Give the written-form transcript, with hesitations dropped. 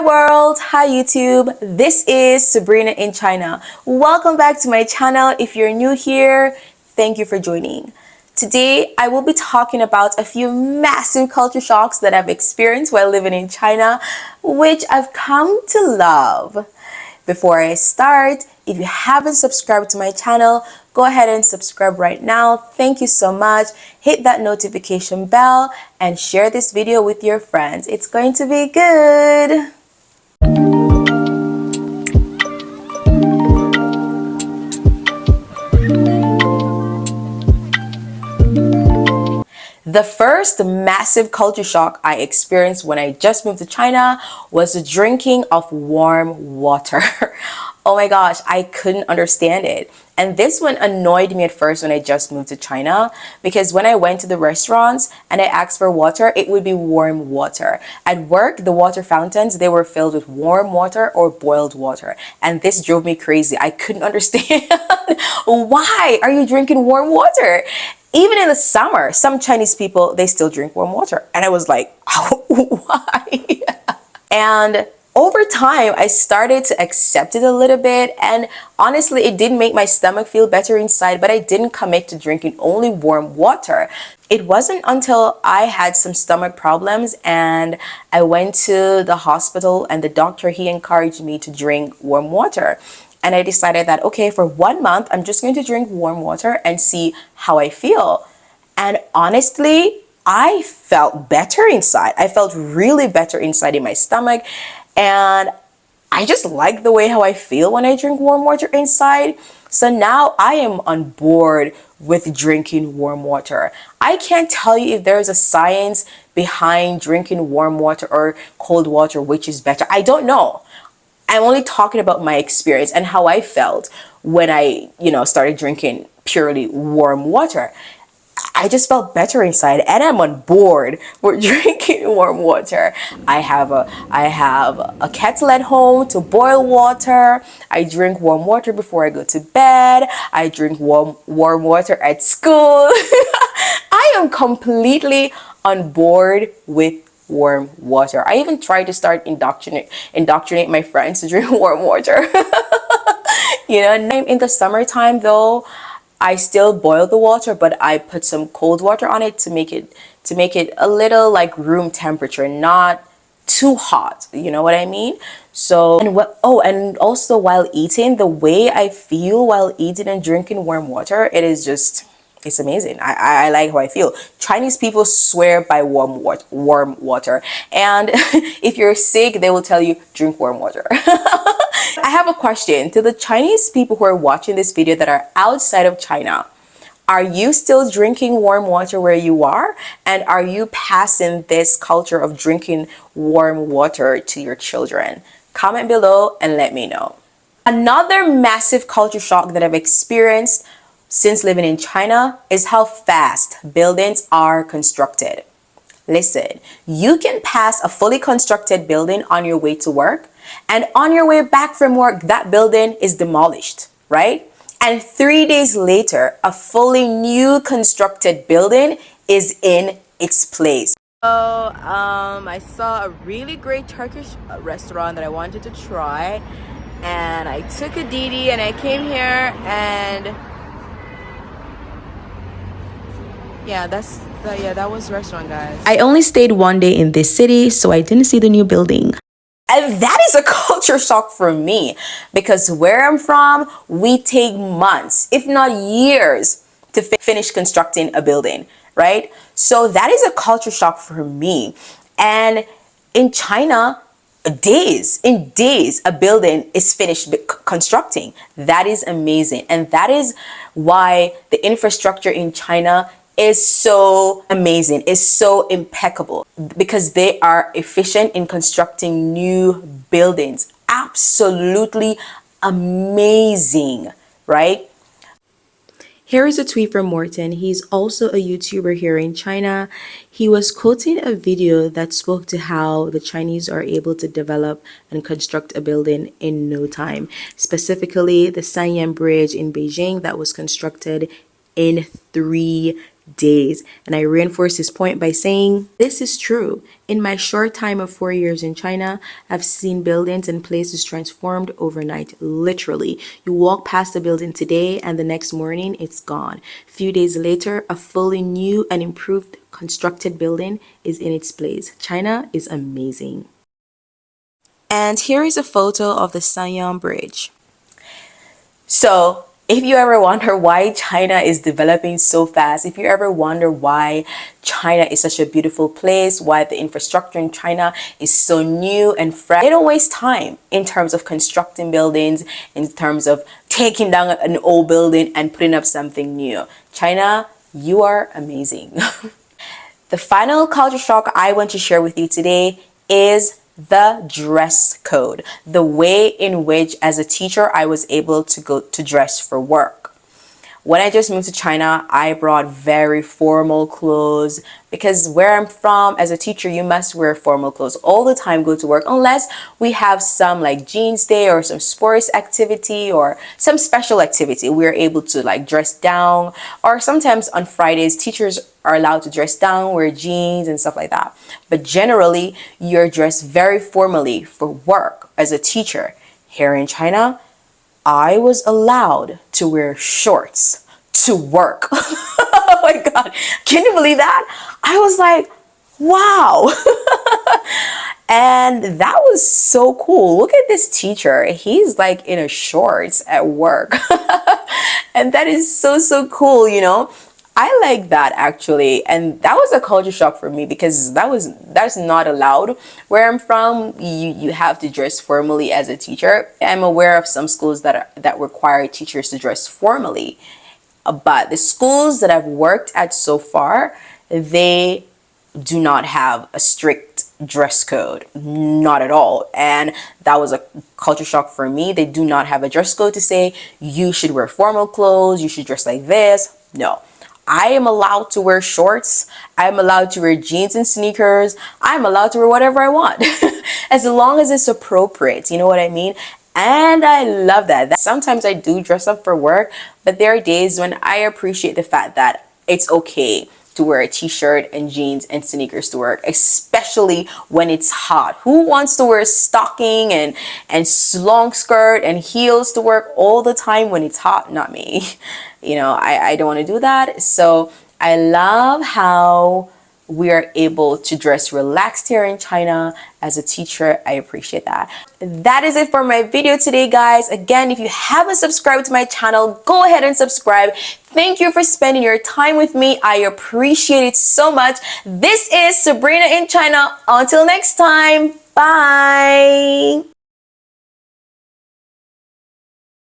world, hi YouTube, this is Sabrina in China. Welcome back to my channel. If you're new here, thank you for joining. Today I will be talking about a few massive culture shocks that I've experienced while living in China, which I've come to love. Before I start, if you haven't subscribed to my channel, go ahead and subscribe right now. Thank you so much. Hit that notification bell and share this video with your friends. It's going to be good. The first massive culture shock I experienced when I just moved to China was the drinking of warm water. Oh my gosh, I couldn't understand it. And this one annoyed me at first when I just moved to China, because when I went to the restaurants and I asked for water, it would be warm water. At work, the water fountains, they were filled with warm water or boiled water. And this drove me crazy. I couldn't understand why are you drinking warm water? Even in the summer, some Chinese people, they still drink warm water. And I was like, oh, why? And over time, I started to accept it a little bit. And honestly, it did make my stomach feel better inside, but I didn't commit to drinking only warm water. It wasn't until I had some stomach problems and I went to the hospital and the doctor, he encouraged me to drink warm water. And I decided that, okay, for 1 month, I'm just going to drink warm water and see how I feel. And honestly, I felt better inside. I felt really better inside in my stomach. And I just like the way how I feel when I drink warm water inside. So now I am on board with drinking warm water. I can't tell you if there's a science behind drinking warm water or cold water, which is better. I don't know. I'm only talking about my experience and how I felt when I, started drinking purely warm water. I just felt better inside and I'm on board with drinking warm water. I have a kettle at home to boil water. I drink warm water before I go to bed. I drink warm water at school. I am completely on board with warm water. I even tried to start indoctrinate my friends to drink warm water. In the summertime though, I still boil the water, but I put some cold water on it to make it a little like room temperature, not too hot. You know what I mean? So, and also while eating, the way I feel while eating and drinking warm water, it's amazing. I like how I feel. Chinese people swear by warm water. And if you're sick, they will tell you, drink warm water. I have a question to the Chinese people who are watching this video that are outside of China. Are you still drinking warm water where you are? And are you passing this culture of drinking warm water to your children? Comment below and let me know. Another massive culture shock that I've experienced since living in China is how fast buildings are constructed. Listen, you can pass a fully constructed building on your way to work, and on your way back from work, that building is demolished, right? And 3 days later, a fully new constructed building is in its place. So, I saw a really great Turkish restaurant that I wanted to try, and I took a Didi and I came here and that was the restaurant, guys. I only stayed 1 day in this city, so I didn't see the new building. And that is a culture shock for me, because where I'm from, we take months, if not years, to finish constructing a building, right? So that is a culture shock for me. And in China, in days, a building is finished constructing. That is amazing. And that is why the infrastructure in China is so amazing, is so impeccable, because they are efficient in constructing new buildings. Absolutely amazing, right? Here is a tweet from Morton. He's also a YouTuber here in China. He was quoting a video that spoke to how the Chinese are able to develop and construct a building in no time. Specifically, the Sanyang Bridge in Beijing that was constructed in 3 days. And I reinforce this point by saying, this is true. In my short time of 4 years in China, I've seen buildings and places transformed overnight, literally. You walk past the building today and the next morning it's gone. A few days later, a fully new and improved constructed building is in its place. China is amazing. And here is a photo of the Sanyang Bridge. So, if you ever wonder why China is developing so fast, if you ever wonder why China is such a beautiful place, why the infrastructure in China is so new and fresh, they don't waste time in terms of constructing buildings, in terms of taking down an old building and putting up something new. China, you are amazing. The final culture shock I want to share with you today is the dress code, the way in which as a teacher I was able to go to dress for work. When I just moved to China, I brought very formal clothes because where I'm from as a teacher, you must wear formal clothes all the time, go to work, unless we have some like jeans day or some sports activity or some special activity. We're able to like dress down, or sometimes on Fridays, teachers are allowed to dress down, wear jeans and stuff like that. But generally, you're dressed very formally for work as a teacher. Here in China, I was allowed to wear shorts to work. Oh my God. Can you believe that? I was like, wow. And that was so cool. Look at this teacher. He's like in a shorts at work. And that is so, so cool, you know? I like that actually, and that was a culture shock for me because that's not allowed. Where I'm from, you have to dress formally as a teacher. I'm aware of some schools that require teachers to dress formally, but the schools that I've worked at so far, they do not have a strict dress code, not at all. And that was a culture shock for me. They do not have a dress code to say you should wear formal clothes, you should dress like this. No. I am allowed to wear shorts. I'm allowed to wear jeans and sneakers. I'm allowed to wear whatever I want as long as it's appropriate. You know what I mean? And I love that. Sometimes I do dress up for work, but there are days when I appreciate the fact that it's okay to wear a t-shirt and jeans and sneakers to work, especially when it's hot. Who wants to wear stocking and long skirt and heels to work all the time when it's hot? Not me. You know, I don't want to do that. So I love how we are able to dress relaxed here in China. As a teacher, I appreciate that. That is it for my video today, guys. Again, if you haven't subscribed to my channel, go ahead and subscribe. Thank you for spending your time with me. I appreciate it so much. This is Sabrina in China. Until next time, bye.